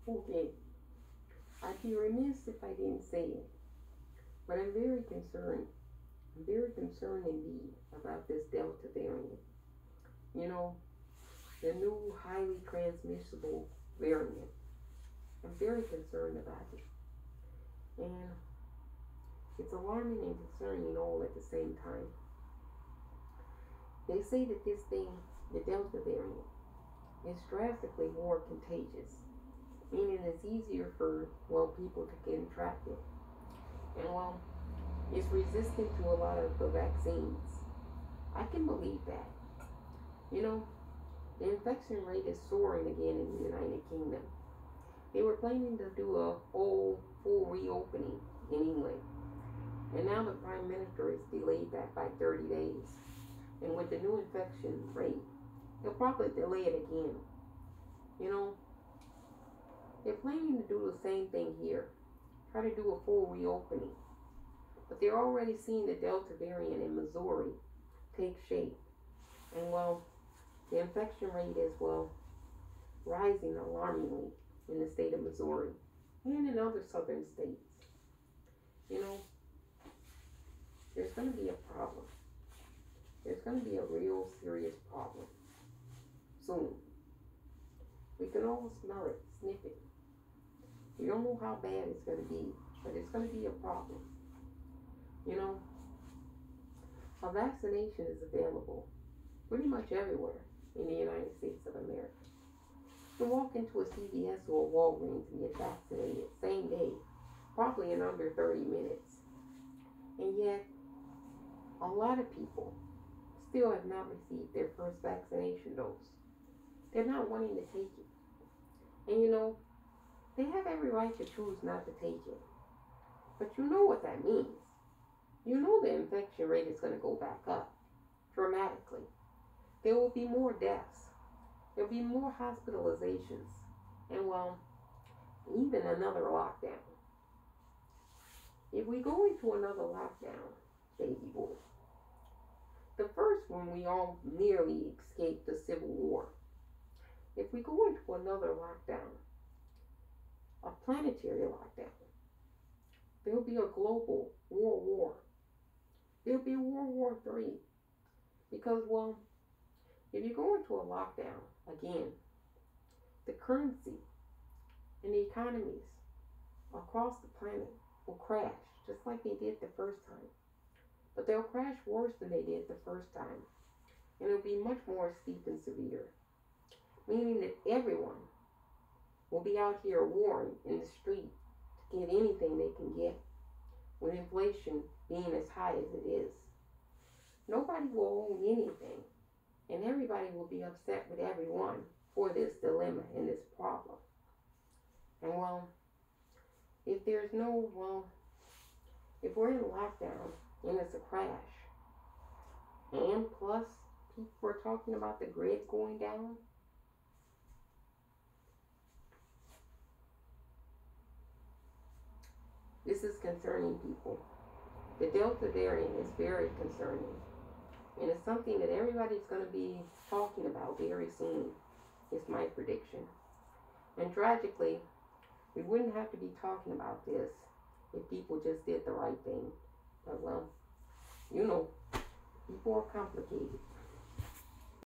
Okay, I'd be remiss if I didn't say it, but I'm very concerned. I'm very concerned indeed about this Delta variant. You know, the new highly transmissible variant. I'm very concerned about it. And it's alarming and concerning all at the same time. They say that this thing, the Delta variant, is drastically more contagious, meaning it's easier for, well, people to get infected. And, well, it's resistant to a lot of the vaccines. I can believe that. You know, the infection rate is soaring again in the United Kingdom. They were planning to do a whole full reopening in England. And now the Prime Minister has delayed that by 30 days. And with the new infection rate, they'll probably delay it again. You know, they're planning to do the same thing here. Try to do a full reopening. But they're already seeing the Delta variant in Missouri take shape. And, well, the infection rate is, well, rising alarmingly in the state of Missouri and in other southern states. You know, there's going to be a problem. There's going to be a real serious problem soon. We can all smell it, sniff it. We don't know how bad it's going to be, but it's going to be a problem. You know, a vaccination is available pretty much everywhere in the United States of America. You can walk into a CVS or a Walgreens and get vaccinated same day, probably in under 30 minutes. And yet, a lot of people still have not received their first vaccination dose. They're not wanting to take it. And you know, they have every right to choose not to take it. But you know what that means. You know the infection rate is going to go back up dramatically. There will be more deaths. There will be more hospitalizations. And, well, even another lockdown. If we go into another lockdown, baby boy, the first one we all nearly escaped the Civil War. If we go into another lockdown, a planetary lockdown, there will be a global world war. There will be World War III. Because, well, if you go into a lockdown, again, the currency and the economies across the planet will crash, just like they did the first time. But they'll crash worse than they did the first time. And it'll be much more steep and severe. Meaning that everyone will be out here warring in the street to get anything they can get, with inflation being as high as it is. Nobody will own anything, and everybody will be upset with everyone for this dilemma and this problem. And, well, if there's no, well, if we're in lockdown and it's a crash, and plus people are talking about the grid going down, this is concerning people. The Delta variant is very concerning. And it's something that everybody's going to be talking about very soon, is my prediction. And tragically, we wouldn't have to be talking about this if people just did the right thing. But, well, you know, people are complicated.